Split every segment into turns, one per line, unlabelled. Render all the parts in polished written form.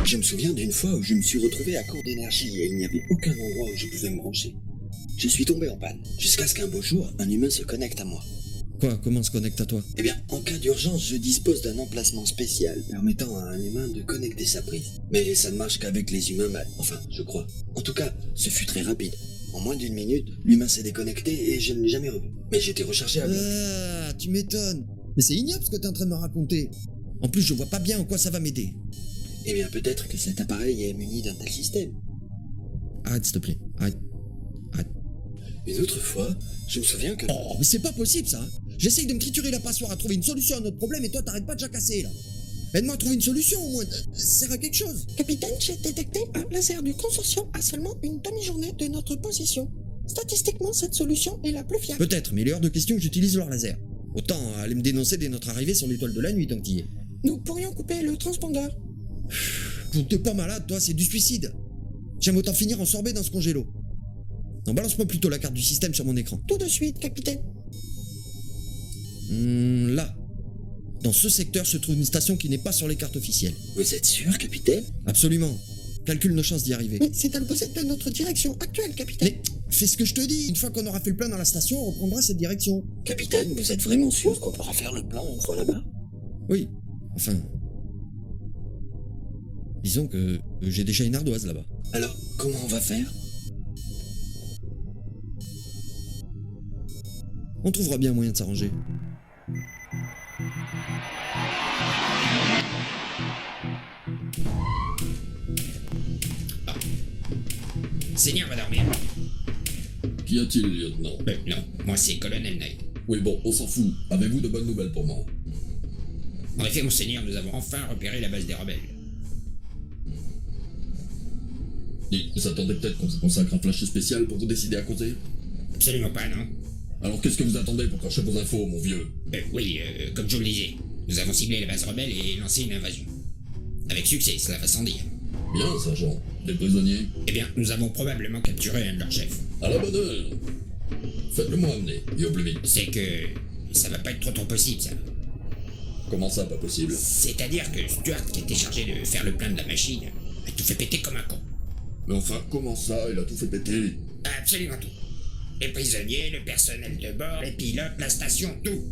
Je me souviens d'une fois où je me suis retrouvé à court d'énergie et il n'y avait aucun endroit où je pouvais me brancher. Je suis tombé en panne, jusqu'à ce qu'un beau jour, un humain se connecte à moi.
Quoi? Comment on se connecte à toi?
Eh bien, en cas d'urgence, je dispose d'un emplacement spécial permettant à un humain de connecter sa prise. Mais ça ne marche qu'avec les humains mal, enfin, je crois. En tout cas, ce fut très rapide. En moins d'une minute, l'humain s'est déconnecté et je ne l'ai jamais revu. Mais j'étais rechargé à bloc.
Ah, tu m'étonnes. Mais c'est ignoble ce que t'es en train de me raconter. En plus, je vois pas bien en quoi ça va m'aider.
Eh bien, peut-être que cet appareil est muni d'un tel système.
Arrête, s'il te plaît. Arrête.
Une autre fois, je me souviens que...
Oh, mais c'est pas possible, ça. J'essaye de me triturer la passoire à trouver une solution à notre problème et toi, t'arrêtes pas de jacasser, là. Aide-moi à trouver une solution, au moins. Ça sert à quelque chose.
Capitaine, j'ai détecté un laser du consortium à seulement une demi-journée de notre position. Statistiquement, cette solution est la plus fiable.
Peut-être, mais il est hors de question que j'utilise leur laser. Autant aller me dénoncer dès notre arrivée sur l'étoile de la nuit, tant qu'il y est.
Nous pourrions couper le transpondeur.
T'es pas malade, toi, c'est du suicide. J'aime autant finir en sorbet dans ce congélo. Non, balance-moi plutôt la carte du système sur mon écran.
Tout de suite, capitaine.
Là. Dans ce secteur se trouve une station qui n'est pas sur les cartes officielles.
Vous êtes sûr, capitaine?
Absolument. Calcule nos chances d'y arriver.
Mais c'est à l'opposé de notre direction actuelle, capitaine.
Mais fais ce que je te dis. Une fois qu'on aura fait le plein dans la station, on reprendra cette direction.
Capitaine, vous êtes vraiment sûr qu'on pourra faire le plein une fois là-bas?
Oui. Enfin... Disons que j'ai déjà une ardoise là-bas.
Alors, comment on va faire?
On trouvera bien un moyen de s'arranger.
Seigneur va dormir.
Qu'y a-t-il, lieutenant?
Non, moi c'est Colonel Knight.
Oui, bon, on s'en fout. Avez-vous de bonnes nouvelles pour moi?
En effet, monseigneur, nous avons enfin repéré la base des rebelles.
Et vous attendez peut-être qu'on se consacre un flash spécial pour vous décider à causer?
Absolument pas, non?
Alors qu'est-ce que vous attendez pour cacher vos infos, mon vieux?
Oui, comme je vous le disais, nous avons ciblé la base rebelle et lancé une invasion. Avec succès, cela va sans dire.
Bien, sergent. Des prisonniers?
Eh bien, nous avons probablement capturé un de leurs chefs.
À la bonne heure. Faites-le moi amener, et au plus vite.
C'est que... ça va pas être trop possible, ça.
Comment ça, pas possible?
C'est-à-dire que Stuart, qui était chargé de faire le plein de la machine, a tout fait péter comme un con.
Mais enfin, comment ça? Il a tout fait péter.
Absolument tout. Les prisonniers, le personnel de bord, les pilotes, la station, tout.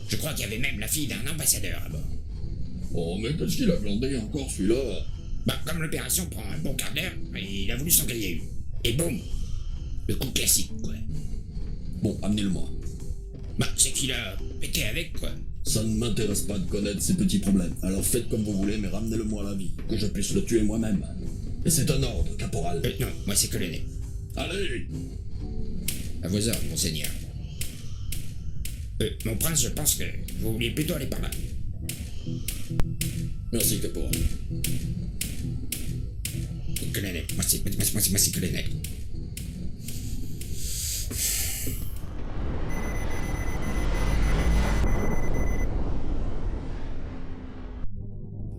Je crois qu'il y avait même la fille d'un ambassadeur à bord.
Oh, mais qu'est-ce qu'il a glandé encore, celui-là?
Comme l'opération prend un bon quart d'heure, il a voulu s'en griller une. Et boum! Le coup classique, quoi.
Bon, amenez-le-moi.
C'est qu'il a pété avec, quoi.
Ça ne m'intéresse pas de connaître ces petits problèmes. Alors faites comme vous voulez, mais ramenez-le-moi à la vie, que je puisse le tuer moi-même. Et c'est un ordre, caporal.
Non, moi c'est colonel.
Allez!
À vos ordres, monseigneur. Mon prince, je pense que vous vouliez plutôt aller par là.
Merci, caporal.
Colonel, moi c'est colonel.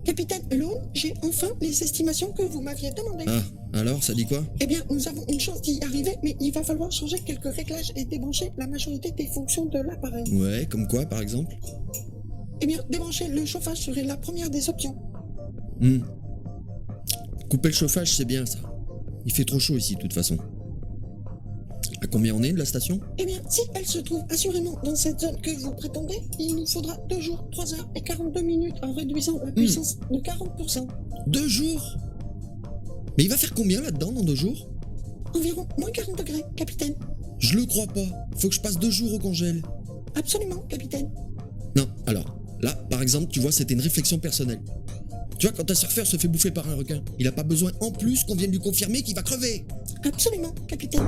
Capitaine Hulot, j'ai enfin les estimations que vous m'aviez demandées.
Ah, alors, ça dit quoi?
Eh bien, nous avons une chance d'y arriver, mais il va falloir changer quelques réglages et débrancher la majorité des fonctions de l'appareil.
Ouais, comme quoi, par exemple?
Eh bien, débrancher le chauffage serait la première des options.
Couper le chauffage, c'est bien, ça. Il fait trop chaud ici, de toute façon. À combien on est de la station?
Eh bien, si elle se trouve assurément dans cette zone que vous prétendez, il nous faudra 2 jours, 3 heures et 42 minutes en réduisant la puissance de 40%.
2 jours? Mais il va faire combien là-dedans dans 2 jours?
Environ moins 40 degrés, capitaine.
Je le crois pas. Faut que je passe 2 jours au congèle.
Absolument, capitaine.
Non, alors, là, par exemple, tu vois, c'était une réflexion personnelle. Tu vois, quand un surfeur se fait bouffer par un requin, il a pas besoin en plus qu'on vienne lui confirmer qu'il va crever.
Absolument, capitaine.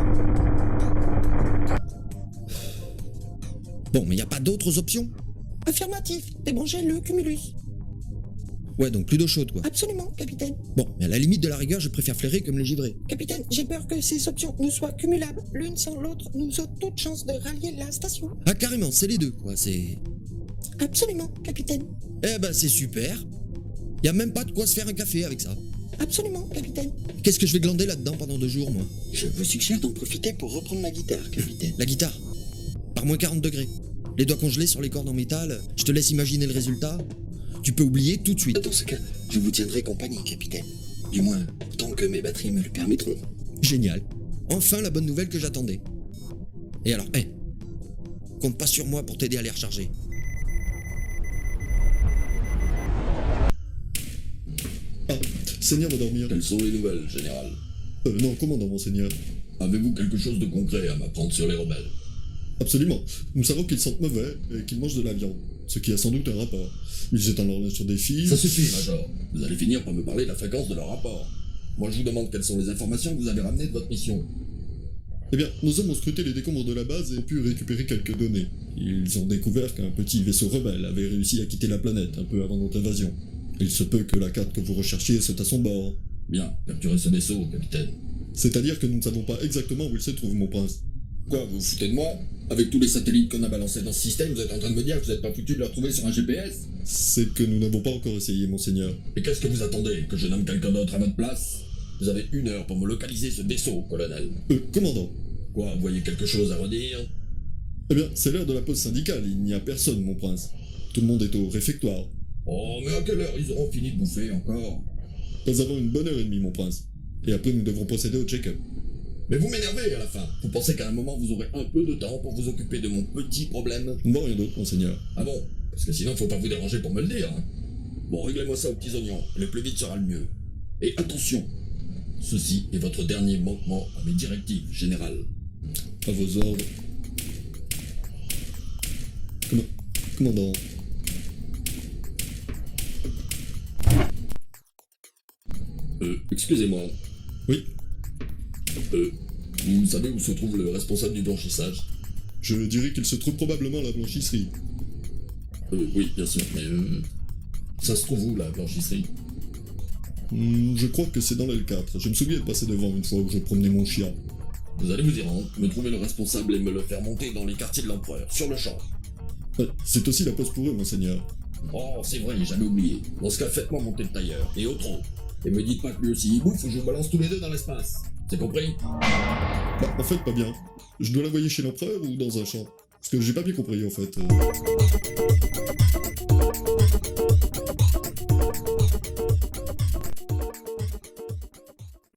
Bon, mais y a pas d'autres options?
Affirmatif, débrancher le cumulus.
Ouais, donc plus d'eau chaude, quoi.
Absolument, capitaine.
Bon, mais à la limite de la rigueur, je préfère flairer que me les givrer.
Capitaine, j'ai peur que ces options ne soient cumulables. L'une sans l'autre nous ôte toute chance de rallier la station.
Ah, carrément, c'est les deux, quoi, c'est...
Absolument, capitaine.
Eh ben, c'est super. Y a même pas de quoi se faire un café avec ça.
Absolument, capitaine.
Qu'est-ce que je vais glander là-dedans pendant 2 jours, moi?
Je vous suggère d'en profiter pour reprendre ma guitare, capitaine.
La guitare. Par moins 40 degrés. Les doigts congelés sur les cordes en métal, je te laisse imaginer le résultat. Tu peux oublier tout de suite.
Dans ce cas, je vous tiendrai compagnie, capitaine. Du moins, tant que mes batteries me le permettront.
Génial. Enfin la bonne nouvelle que j'attendais. Et alors, compte pas sur moi pour t'aider à les recharger.
Ah, Seigneur va dormir.
Quelles sont les nouvelles, général?
Non, commandant, monseigneur.
Avez-vous quelque chose de concret à m'apprendre sur les rebelles?
Absolument. Nous savons qu'ils sentent mauvais et qu'ils mangent de la viande. Ce qui a sans doute un rapport. Ils étendent leur linge sur des filles.
Ça suffit, Major. Vous allez finir par me parler de la fréquence de leur rapport. Moi, je vous demande quelles sont les informations que vous avez ramenées de votre mission.
Eh bien, nos hommes ont scruté les décombres de la base et pu récupérer quelques données. Ils ont découvert qu'un petit vaisseau rebelle avait réussi à quitter la planète un peu avant notre invasion. Il se peut que la carte que vous recherchiez soit à son bord.
Bien, capturez ce vaisseau, capitaine.
C'est-à-dire que nous ne savons pas exactement où il se trouve, mon prince.
Quoi, vous vous foutez de moi? Avec tous les satellites qu'on a balancés dans ce système, vous êtes en train de me dire que vous n'êtes pas foutu de le retrouver sur un GPS?
C'est que nous n'avons pas encore essayé, monseigneur.
Et qu'est-ce que vous attendez? Que je nomme quelqu'un d'autre à votre place? Vous avez 1 heure pour me localiser ce vaisseau, colonel.
Commandant.
Quoi, vous voyez quelque chose à redire?
Eh bien, c'est l'heure de la pause syndicale, il n'y a personne, mon prince. Tout le monde est au réfectoire.
Oh, mais à quelle heure ils auront fini de bouffer encore?
Pas avant une bonne heure et demie, mon prince. Et après, nous devrons procéder au check-up.
Mais vous m'énervez à la fin. Vous pensez qu'à un moment vous aurez un peu de temps pour vous occuper de mon petit problème?
Non, rien d'autre, monseigneur.
Ah bon? Parce que sinon faut pas vous déranger pour me le dire. Hein. Bon, réglez-moi ça aux petits oignons. Le plus vite sera le mieux. Et attention, ceci est votre dernier manquement à mes directives générales.
À vos ordres. Commandant.
Excusez-moi.
Oui,
Vous savez où se trouve le responsable du blanchissage?
je dirais qu'il se trouve probablement à la blanchisserie.
Oui, bien sûr, mais ça se trouve où, la blanchisserie?
Je crois que c'est dans l'L4. Je me souviens de passer devant une fois où je promenais mon chien.
Vous allez vous y rendre, me trouver le responsable et me le faire monter dans les quartiers de l'Empereur, sur le champ.
C'est aussi la pause pour eux, monseigneur.
Oh, c'est vrai, j'avais oublié. Dans ce cas, faites-moi monter le tailleur, et au trot. Et me dites pas que lui aussi il bouffe ou je vous balance tous les deux dans l'espace. C'est compris?
Bah, en fait, pas bien. Je dois l'envoyer chez l'empereur ou dans un champ? Parce que j'ai pas bien compris, en fait.